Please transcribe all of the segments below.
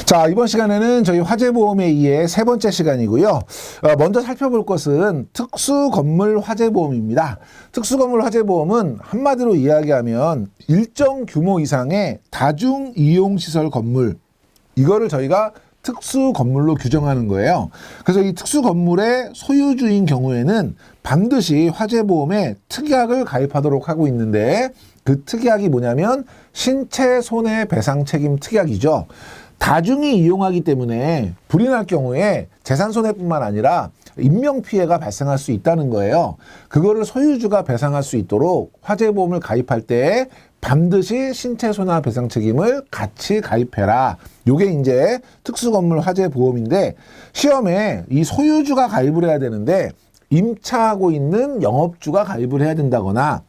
자, 이번 시간에는 저희 화재보험에 의해 세 번째 시간이고요. 먼저 살펴볼 것은 특수건물 화재보험입니다. 특수건물 화재보험은 한마디로 이야기하면 일정 규모 이상의 다중이용시설 건물, 이거를 저희가 특수건물로 규정하는 거예요. 그래서 이 특수건물의 소유주인 경우에는 반드시 화재보험에 특약을 가입하도록 하고 있는데, 그 특약이 뭐냐면 신체 손해배상 책임 특약이죠. 다중이 이용하기 때문에 불이 날 경우에 재산 손해뿐만 아니라 인명피해가 발생할 수 있다는 거예요. 그거를 소유주가 배상할 수 있도록 화재보험을 가입할 때 반드시 신체 손해배상 책임을 같이 가입해라. 요게 이제 특수건물 화재보험인데, 시험에 이 소유주가 가입을 해야 되는데 임차하고 있는 영업주가 가입을 해야 된다거나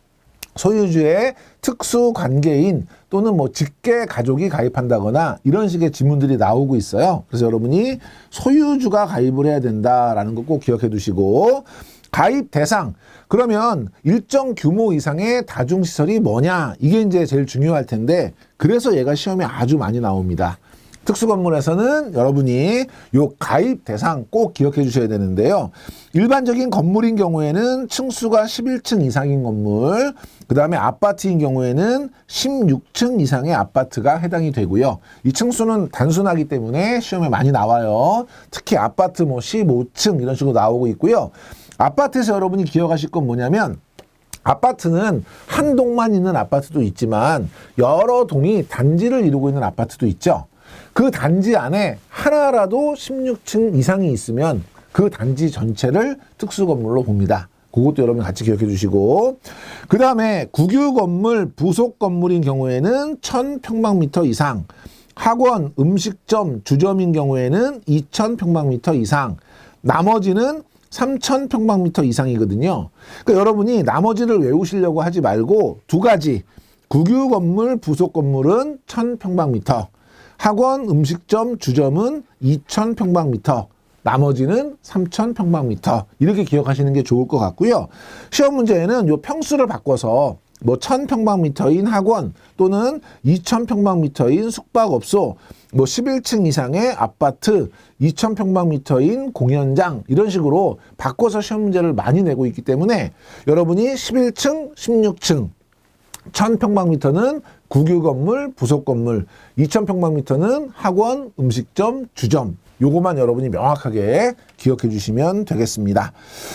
소유주의 특수관계인 또는 뭐 직계 가족이 가입한다거나 이런 식의 지문들이 나오고 있어요. 그래서 여러분이 소유주가 가입을 해야 된다라는 거 꼭 기억해 두시고, 가입 대상, 그러면 일정 규모 이상의 다중시설이 뭐냐, 이게 이제 제일 중요할 텐데, 그래서 얘가 시험에 아주 많이 나옵니다. 특수건물에서는 여러분이 요 가입 대상 꼭 기억해 주셔야 되는데요. 일반적인 건물인 경우에는 층수가 11층 이상인 건물, 그 다음에 아파트인 경우에는 16층 이상의 아파트가 해당이 되고요. 이 층수는 단순하기 때문에 시험에 많이 나와요. 특히 아파트 뭐 15층 이런 식으로 나오고 있고요. 아파트에서 여러분이 기억하실 건 뭐냐면, 아파트는 한 동만 있는 아파트도 있지만 여러 동이 단지를 이루고 있는 아파트도 있죠. 그 단지 안에 하나라도 16층 이상이 있으면 그 단지 전체를 특수건물로 봅니다. 그것도 여러분 같이 기억해 주시고, 그 다음에 국유건물, 부속건물인 경우에는 1000평방미터 이상, 학원, 음식점, 주점인 경우에는 2000평방미터 이상, 나머지는 3000평방미터 이상이거든요. 그러니까 여러분이 나머지를 외우시려고 하지 말고 두 가지, 국유건물, 부속건물은 1000평방미터, 학원, 음식점, 주점은 2000평방미터, 나머지는 3000평방미터, 이렇게 기억하시는 게 좋을 것 같고요. 시험 문제에는 요 평수를 바꿔서 뭐 1000평방미터인 학원 또는 2000평방미터인 숙박업소, 뭐 11층 이상의 아파트, 2000평방미터인 공연장, 이런 식으로 바꿔서 시험 문제를 많이 내고 있기 때문에 여러분이 11층, 16층, 1000평방미터는 국유건물, 부속건물, 2000평방미터는 학원, 음식점, 주점, 요거만 여러분이 명확하게 기억해 주시면 되겠습니다.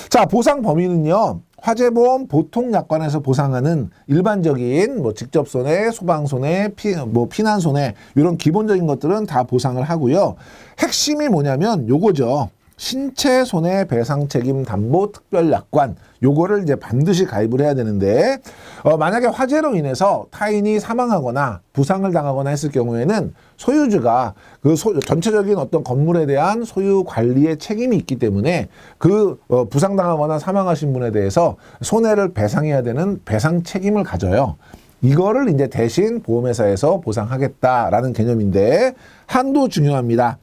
자, 보상 범위는요, 화재보험 보통약관에서 보상하는 일반적인 뭐 직접손해, 소방손해, 피난손해, 이런 기본적인 것들은 다 보상을 하고요. 핵심이 뭐냐면 요거죠. 신체 손해배상 책임 담보 특별약관, 요거를 이제 반드시 가입을 해야 되는데, 만약에 화재로 인해서 타인이 사망하거나 부상을 당하거나 했을 경우에는 소유주가 그 전체적인 어떤 건물에 대한 소유 관리의 책임이 있기 때문에 그 부상당하거나 사망하신 분에 대해서 손해를 배상해야 되는 배상 책임을 가져요. 이거를 이제 대신 보험회사에서 보상하겠다라는 개념인데, 한도 중요합니다.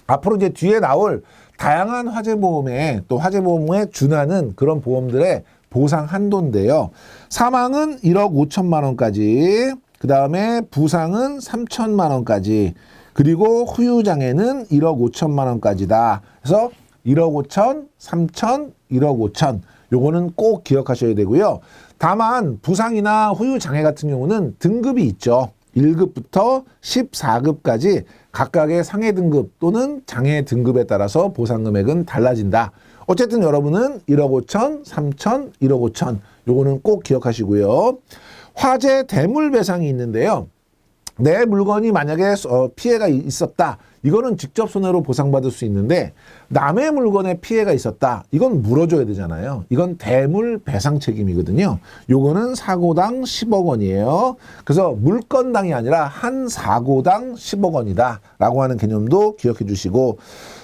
앞으로 이제 뒤에 나올 다양한 화재보험에, 또 화재보험에 준하는 그런 보험들의 보상 한도인데요. 사망은 1억 5천만 원까지, 그 다음에 부상은 3천만 원까지, 그리고 후유장애는 1억 5천만 원까지다. 그래서 1억 5천, 3천, 1억 5천, 요거는 꼭 기억하셔야 되고요. 다만 부상이나 후유장애 같은 경우는 등급이 있죠. 1급부터 14급까지 각각의 상해 등급 또는 장해 등급에 따라서 보상 금액은 달라진다. 어쨌든 여러분은 1억 5천, 3천, 1억 5천, 요거는 꼭 기억하시고요. 화재 대물 배상이 있는데요. 내 물건이 만약에 피해가 있었다, 이거는 직접 손해로 보상받을 수 있는데, 남의 물건에 피해가 있었다, 이건 물어줘야 되잖아요. 이건 대물 배상 책임이거든요. 요거는 사고당 10억 원이에요. 그래서 물건당이 아니라 한 사고당 10억 원이다 라고 하는 개념도 기억해 주시고,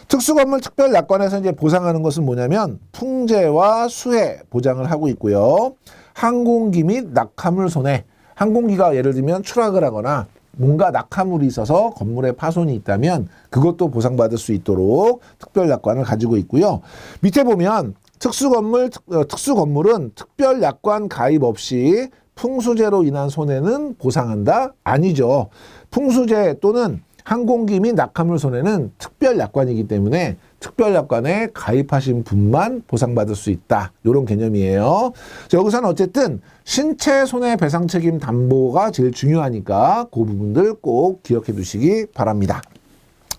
특수건물 특별약관에서 이제 보상하는 것은 뭐냐면 풍재와 수해 보장을 하고 있고요. 항공기 및 낙하물 손해, 항공기가 예를 들면 추락을 하거나 뭔가 낙하물이 있어서 건물에 파손이 있다면 그것도 보상받을 수 있도록 특별약관을 가지고 있고요. 밑에 보면 특수건물은 특별약관 가입 없이 풍수재로 인한 손해는 보상한다? 아니죠. 풍수재 또는 항공기 및 낙하물 손해는 특별약관이기 때문에 특별약관에 가입하신 분만 보상받을 수 있다. 이런 개념이에요. 자, 여기서는 어쨌든 신체 손해배상 책임 담보가 제일 중요하니까 그 부분들 꼭 기억해 두시기 바랍니다.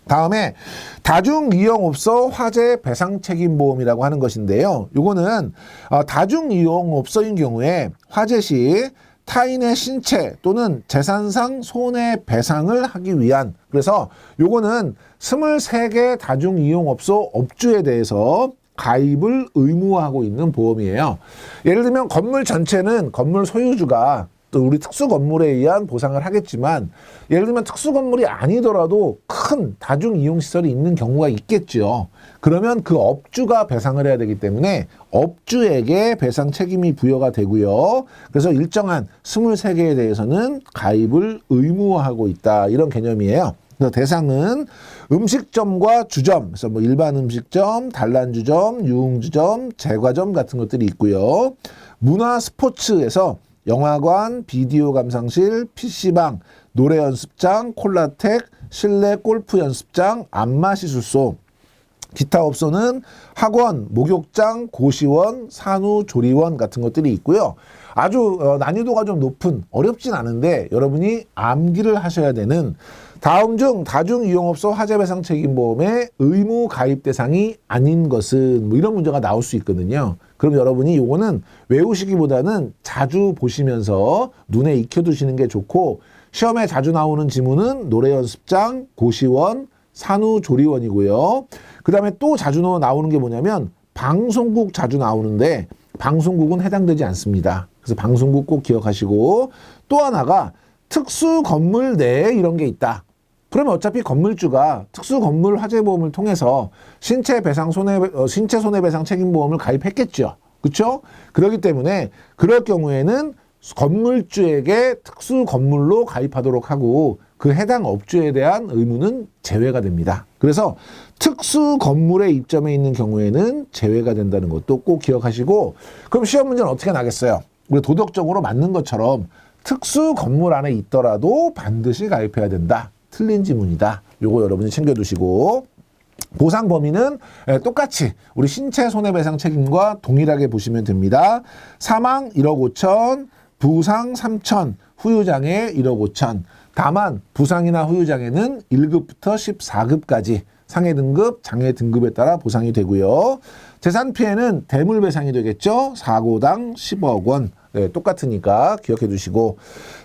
다음에 다중이용업소 화재 배상 책임 보험이라고 하는 것인데요. 요거는 다중이용업소인 경우에 화재 시 타인의 신체 또는 재산상 손해배상을 하기 위한, 그래서 요거는 23개 다중이용업소 업주에 대해서 가입을 의무화하고 있는 보험이에요. 예를 들면 건물 전체는 건물 소유주가 또 우리 특수 건물에 의한 보상을 하겠지만, 예를 들면 특수 건물이 아니더라도 큰 다중 이용 시설이 있는 경우가 있겠죠. 그러면 그 업주가 배상을 해야 되기 때문에 업주에게 배상 책임이 부여가 되고요. 그래서 일정한 23개에 대해서는 가입을 의무화하고 있다. 이런 개념이에요. 그래서 대상은 음식점과 주점, 그래서 뭐 일반 음식점, 단란주점, 유흥주점, 제과점 같은 것들이 있고요. 문화 스포츠에서 영화관, 비디오 감상실, PC방, 노래 연습장, 콜라텍, 실내 골프 연습장, 안마시술소, 기타 업소는 학원, 목욕장, 고시원, 산후조리원 같은 것들이 있고요. 아주 난이도가 좀 높은, 어렵진 않은데 여러분이 암기를 하셔야 되는 다음 중 다중이용업소 화재배상 책임보험의 의무 가입 대상이 아닌 것은, 뭐 이런 문제가 나올 수 있거든요. 그럼 여러분이 요거는 외우시기보다는 자주 보시면서 눈에 익혀두시는 게 좋고, 시험에 자주 나오는 지문은 노래연습장, 고시원, 산후조리원이고요. 그 다음에 또 자주 나오는 게 뭐냐면 방송국 자주 나오는데 방송국은 해당되지 않습니다. 그래서 방송국 꼭 기억하시고, 또 하나가 특수 건물 내에 이런 게 있다. 그러면 어차피 건물주가 특수 건물 화재보험을 통해서 신체 손해배상 책임보험을 가입했겠죠. 그렇죠? 그렇기 때문에 그럴 경우에는 건물주에게 특수 건물로 가입하도록 하고 그 해당 업주에 대한 의무는 제외가 됩니다. 그래서 특수 건물에 입점해 있는 경우에는 제외가 된다는 것도 꼭 기억하시고, 그럼 시험 문제는 어떻게 나겠어요? 우리 도덕적으로 맞는 것처럼 특수 건물 안에 있더라도 반드시 가입해야 된다. 틀린 지문이다. 요거 여러분이 챙겨두시고, 보상 범위는 똑같이 우리 신체 손해배상 책임과 동일하게 보시면 됩니다. 사망 1억 5천, 부상 3천, 후유장애 1억 5천. 다만 부상이나 후유장애는 1급부터 14급까지 상해 등급, 장애 등급에 따라 보상이 되고요. 재산 피해는 대물 배상이 되겠죠. 사고당 10억 원. 네, 똑같으니까 기억해 두시고,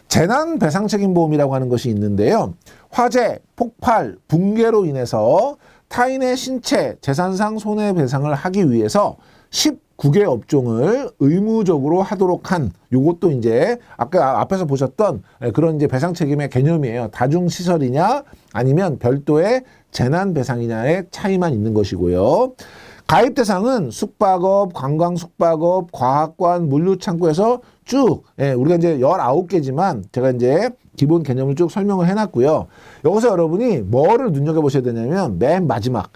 재난 배상 책임보험이라고 하는 것이 있는데요. 화재, 폭발, 붕괴로 인해서 타인의 신체, 재산상 손해배상을 하기 위해서 19개 업종을 의무적으로 하도록 한, 요것도 이제 아까 앞에서 보셨던 그런 이제 배상 책임의 개념이에요. 다중시설이냐 아니면 별도의 재난배상이냐의 차이만 있는 것이고요. 가입 대상은 숙박업, 관광숙박업, 과학관, 물류창고에서 쭉, 우리가 이제 19개지만 제가 이제 기본 개념을 쭉 설명을 해놨고요. 여기서 여러분이 뭐를 눈여겨보셔야 되냐면 맨 마지막,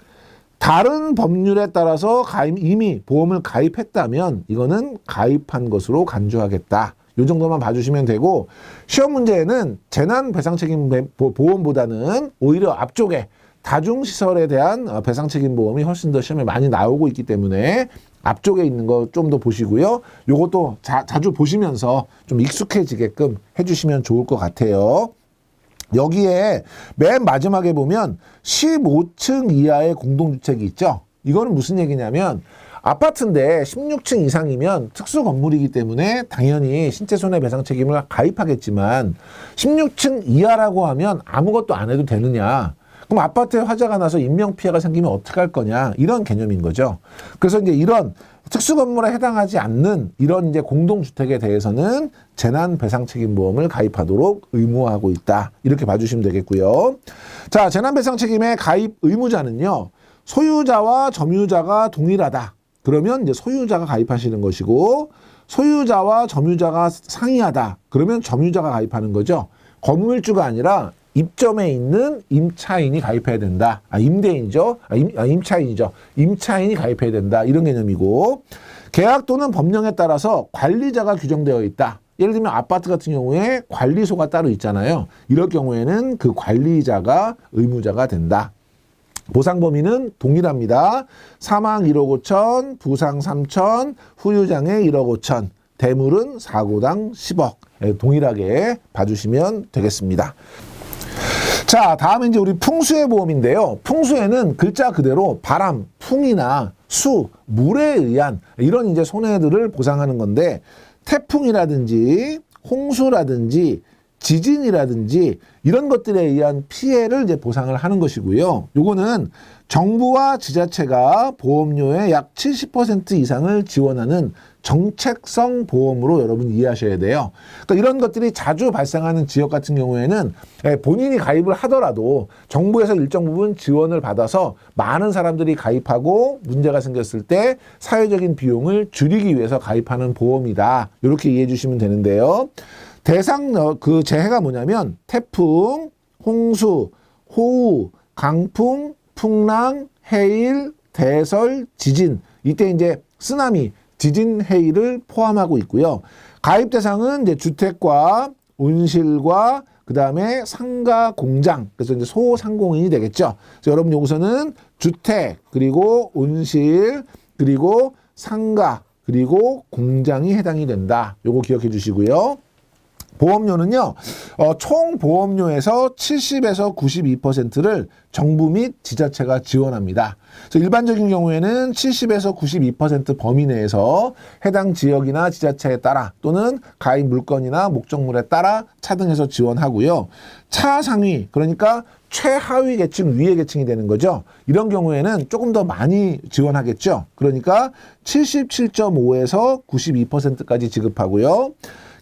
다른 법률에 따라서 이미 보험을 가입했다면 이거는 가입한 것으로 간주하겠다. 이 정도만 봐주시면 되고, 시험 문제에는 재난배상책임보험보다는 오히려 앞쪽에 다중시설에 대한 배상책임보험이 훨씬 더 시험에 많이 나오고 있기 때문에 앞쪽에 있는 거 좀 더 보시고요. 요것도 자주 보시면서 좀 익숙해지게끔 해주시면 좋을 것 같아요. 여기에 맨 마지막에 보면 15층 이하의 공동주택이 있죠. 이거는 무슨 얘기냐면, 아파트인데 16층 이상이면 특수 건물이기 때문에 당연히 신체손해배상 책임을 가입하겠지만 16층 이하라고 하면 아무것도 안 해도 되느냐? 그럼 아파트에 화재가 나서 인명피해가 생기면 어떻게 할 거냐? 이런 개념인 거죠. 그래서 이제 이런 특수건물에 해당하지 않는 이런 이제 공동주택에 대해서는 재난배상책임보험을 가입하도록 의무화하고 있다. 이렇게 봐주시면 되겠고요. 자, 재난배상책임의 가입 의무자는요, 소유자와 점유자가 동일하다. 그러면 이제 소유자가 가입하시는 것이고, 소유자와 점유자가 상이하다. 그러면 점유자가 가입하는 거죠. 건물주가 아니라 입점에 있는 임차인이 가입해야 된다. 임대인이죠. 임차인이죠. 임차인이 가입해야 된다. 이런 개념이고, 계약 또는 법령에 따라서 관리자가 규정되어 있다. 예를 들면 아파트 같은 경우에 관리소가 따로 있잖아요. 이럴 경우에는 그 관리자가 의무자가 된다. 보상 범위는 동일합니다. 사망 1억 5천, 부상 3천, 후유장애 1억 5천, 대물은 사고당 10억. 동일하게 봐주시면 되겠습니다. 자, 다음에 이제 우리 풍수의 보험인데요. 풍수에는 글자 그대로 바람, 풍이나 수, 물에 의한 이런 이제 손해들을 보상하는 건데, 태풍이라든지 홍수라든지 지진이라든지 이런 것들에 의한 피해를 이제 보상을 하는 것이고요. 요거는 정부와 지자체가 보험료의 약 70% 이상을 지원하는 정책성 보험으로 여러분 이해하셔야 돼요. 그러니까 이런 것들이 자주 발생하는 지역 같은 경우에는 본인이 가입을 하더라도 정부에서 일정 부분 지원을 받아서 많은 사람들이 가입하고 문제가 생겼을 때 사회적인 비용을 줄이기 위해서 가입하는 보험이다. 이렇게 이해해 주시면 되는데요. 대상 그 재해가 뭐냐면 태풍, 홍수, 호우, 강풍, 풍랑, 해일, 대설, 지진. 이때 이제 쓰나미, 지진, 해일을 포함하고 있고요. 가입 대상은 이제 주택과 온실과 그다음에 상가, 공장. 그래서 이제 소상공인이 되겠죠. 그래서 여러분 여기서는 주택, 그리고 온실, 그리고 상가, 그리고 공장이 해당이 된다. 요거 기억해 주시고요. 보험료는요, 총 보험료에서 70에서 92%를 정부 및 지자체가 지원합니다. 그래서 일반적인 경우에는 70에서 92% 범위 내에서 해당 지역이나 지자체에 따라 또는 가입 물건이나 목적물에 따라 차등해서 지원하고요. 차상위, 그러니까 최하위 계층, 위의 계층이 되는 거죠. 이런 경우에는 조금 더 많이 지원하겠죠. 그러니까 77.5에서 92%까지 지급하고요.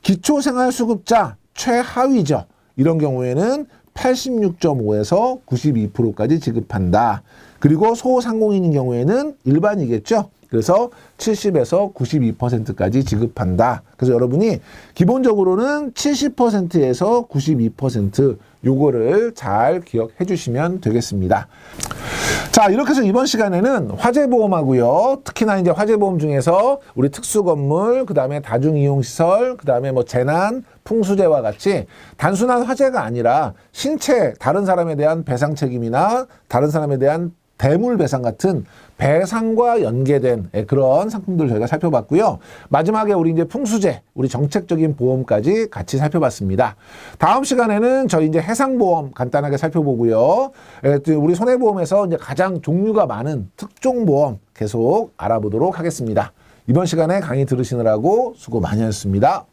기초생활수급자 최하위죠. 이런 경우에는 86.5에서 92%까지 지급한다. 그리고 소상공인인 경우에는 일반이겠죠. 그래서 70에서 92%까지 지급한다. 그래서 여러분이 기본적으로는 70%에서 92% 요거를 잘 기억해 주시면 되겠습니다. 자, 이렇게 해서 이번 시간에는 화재보험하고요. 특히나 이제 화재보험 중에서 우리 특수건물, 그 다음에 다중이용시설, 그 다음에 뭐 재난, 풍수재와 같이 단순한 화재가 아니라 신체, 다른 사람에 대한 배상 책임이나 다른 사람에 대한 대물 배상 같은 배상과 연계된 그런 상품들 저희가 살펴봤고요. 마지막에 우리 이제 풍수재, 우리 정책적인 보험까지 같이 살펴봤습니다. 다음 시간에는 저희 이제 해상보험 간단하게 살펴보고요. 우리 손해보험에서 이제 가장 종류가 많은 특종보험 계속 알아보도록 하겠습니다. 이번 시간에 강의 들으시느라고 수고 많이 하셨습니다.